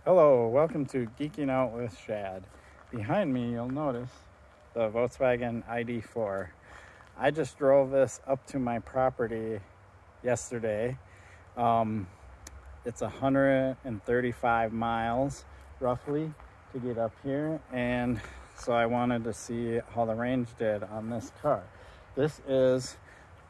Hello, welcome to Geeking Out with Shad. Behind me, you'll notice the Volkswagen ID.4. I just drove this up to my property yesterday. It's 135 miles roughly to get up here, and so I wanted to see how the range did on this car. This is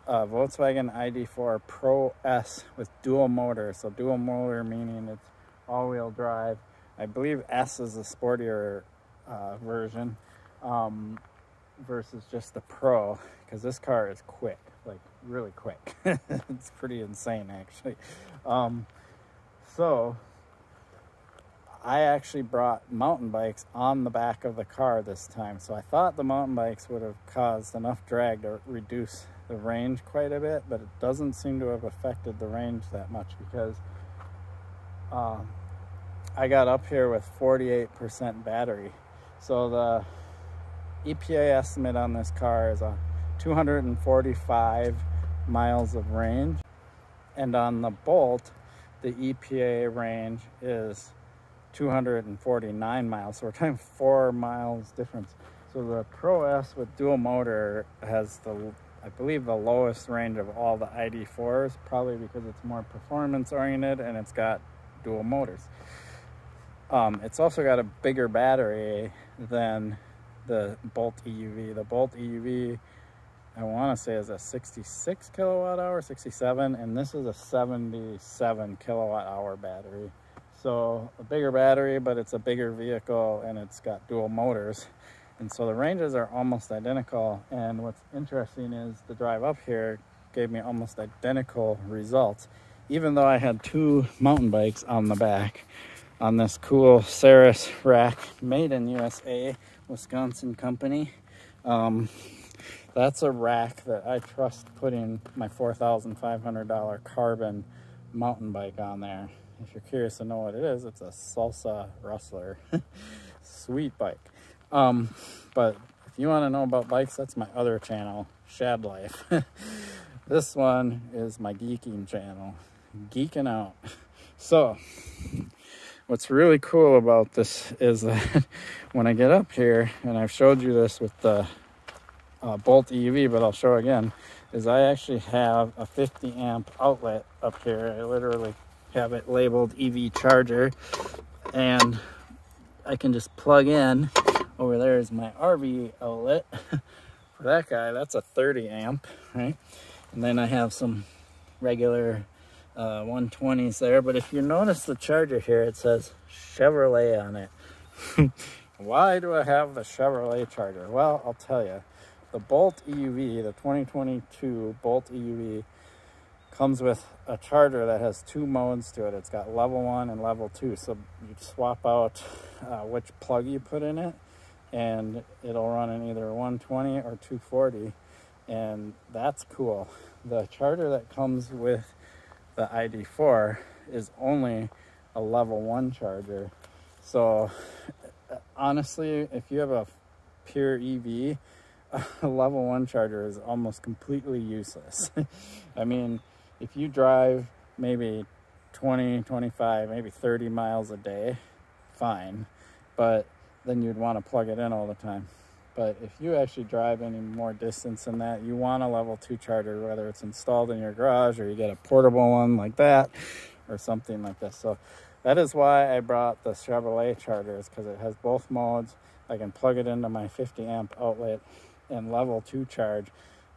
a Volkswagen ID.4 Pro S with dual motor. So dual motor meaning it's all-wheel drive. I believe S is the sportier version versus just the Pro, because this car is quick, like really quick. It's pretty insane actually. So I actually brought mountain bikes on the back of the car this time, so I thought the mountain bikes would have caused enough drag to reduce the range quite a bit, but it doesn't seem to have affected the range that much, because I got up here with 48% battery. So the EPA estimate on this car is 245 miles of range, and on the Bolt the EPA range is 249 miles, so we're talking 4 miles difference. So the Pro S with dual motor has I believe the lowest range of all the ID.4s, probably because it's more performance oriented and it's got dual motors. It's also got a bigger battery than the Bolt EUV. The Bolt EUV, I want to say, is a 66 kilowatt hour, 67, and this is a 77 kilowatt hour battery. So a bigger battery, but it's a bigger vehicle and it's got dual motors. And so the ranges are almost identical. And what's interesting is the drive up here gave me almost identical results, even though I had two mountain bikes on the back on this cool Ceres rack, made in USA, Wisconsin company. That's a rack that I trust putting my $4,500 carbon mountain bike on there. If you're curious to know what it is, it's a Salsa Rustler. Sweet bike. But if you want to know about bikes, that's my other channel, Shad Life. This one is my geeking channel, Geeking Out. So what's really cool about this is that when I get up here, and I've showed you this with the Bolt EUV, but I'll show again, is I actually have a 50 amp outlet up here. I literally have it labeled EV charger, and I can just plug in. Over there is my RV outlet. For that guy, that's a 30 amp, right? And then I have some regular 120s there, but if you notice the charger here, it says Chevrolet on it. Why do I have the Chevrolet charger? Well, I'll tell you. The Bolt EUV, the 2022 Bolt EUV, comes with a charger that has two modes to it. It's got level 1 and level 2, so you swap out which plug you put in it, and it'll run in either 120 or 240, and that's cool. The charger that comes with the ID.4 is only a level 1 charger. So honestly, if you have a pure EV, a level 1 charger is almost completely useless. I mean, if you drive maybe 20, 25, maybe 30 miles a day, fine, but then you'd want to plug it in all the time. But if you actually drive any more distance than that, you want a level 2 charger, whether it's installed in your garage or you get a portable one like that or something like this. So that is why I brought the Chevrolet chargers, because it has both modes. I can plug it into my 50 amp outlet and level 2 charge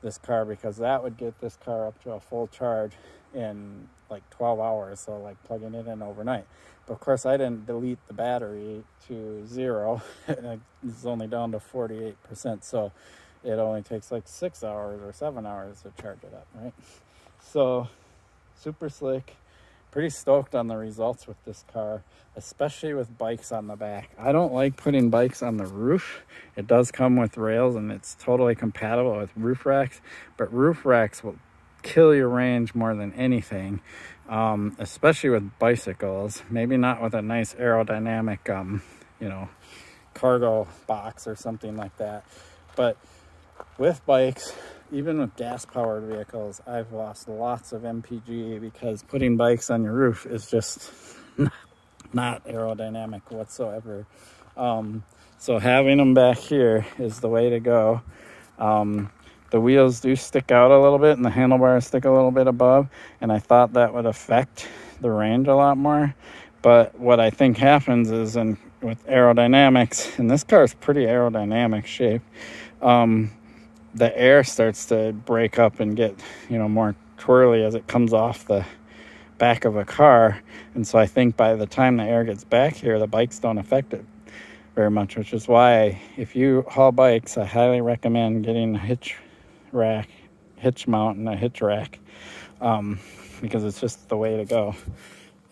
this car, because that would get this car up to a full charge in like 12 hours. So like plugging it in overnight. But of course I didn't delete the battery to 0. It's only down to 48%, so it only takes like 6 hours or 7 hours to charge it up, right? So super slick. Pretty stoked on the results with this car, especially with bikes on the back. I don't like putting bikes on the roof. It does come with rails and it's totally compatible with roof racks, but roof racks will kill your range more than anything, especially with bicycles. Maybe not with a nice aerodynamic, you know, cargo box or something like that. But with bikes, even with gas-powered vehicles, I've lost lots of MPG because putting bikes on your roof is just not aerodynamic whatsoever. So having them back here is the way to go. The wheels do stick out a little bit and the handlebars stick a little bit above, and I thought that would affect the range a lot more. But what I think happens is, with aerodynamics, and this car is pretty aerodynamic shape, the air starts to break up and get, more twirly as it comes off the back of a car. And so I think by the time the air gets back here, the bikes don't affect it very much, which is why if you haul bikes, I highly recommend getting a hitch mount and a hitch rack, because it's just the way to go.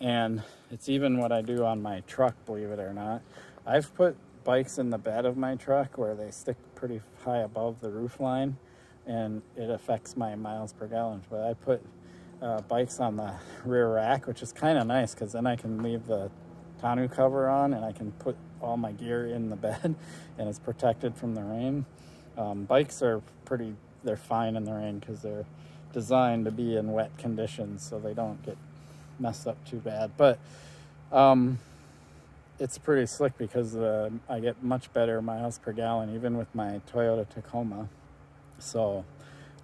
And it's even what I do on my truck, believe it or not. I've put bikes in the bed of my truck where they stick pretty high above the roof line, and it affects my miles per gallon. But I put bikes on the rear rack, which is kind of nice because then I can leave the tonneau cover on and I can put all my gear in the bed and it's protected from the rain. Bikes are they're fine in the rain because they're designed to be in wet conditions so they don't get messed up too bad. But it's pretty slick because I get much better miles per gallon even with my Toyota Tacoma. So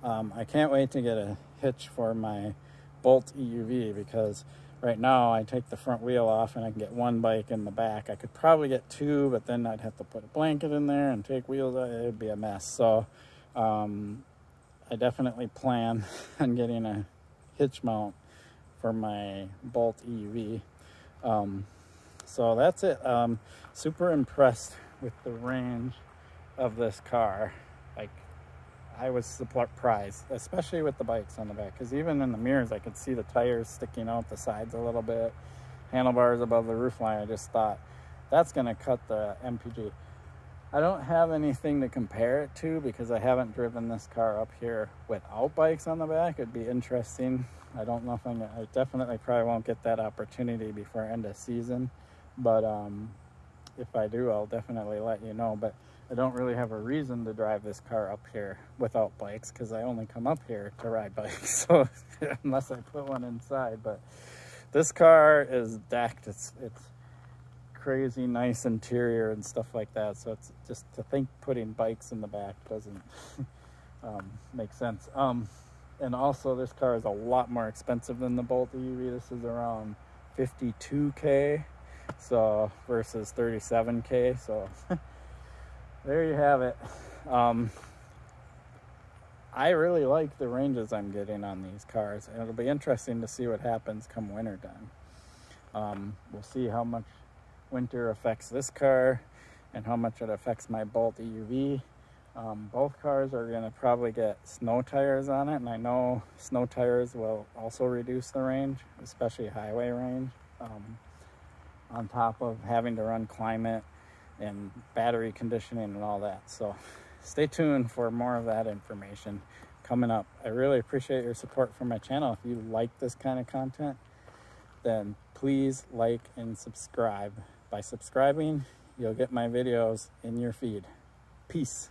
I can't wait to get a hitch for my Bolt EUV, because right now I take the front wheel off and I can get one bike in the back. I could probably get two, but then I'd have to put a blanket in there and take wheels out. It'd be a mess. So I definitely plan on getting a hitch mount for my Bolt EUV. So that's it. Super impressed with the range of this car. Like, I was surprised, especially with the bikes on the back, because even in the mirrors I could see the tires sticking out the sides a little bit, handlebars above the roof line. I just thought that's going to cut the MPG. I don't have anything to compare it to because I haven't driven this car up here without bikes on the back. It'd be interesting. I don't know if I definitely probably won't get that opportunity before end of season, but if I do, I'll definitely let you know. But I don't really have a reason to drive this car up here without bikes because I only come up here to ride bikes. So unless I put one inside. But this car is decked. It's crazy nice interior and stuff like that. So it's just to think putting bikes in the back doesn't make sense. And also this car is a lot more expensive than the Bolt EUV. This is around $52K, so versus $37K. So there you have it. I really like the ranges I'm getting on these cars, and it'll be interesting to see what happens come winter time. We'll see how much winter affects this car and how much it affects my Bolt EUV. Both cars are going to probably get snow tires on it, and I know snow tires will also reduce the range, especially highway range, on top of having to run climate and battery conditioning and all that. So stay tuned for more of that information coming up. I really appreciate your support for my channel. If you like this kind of content, then please like and subscribe. By subscribing, you'll get my videos in your feed. Peace.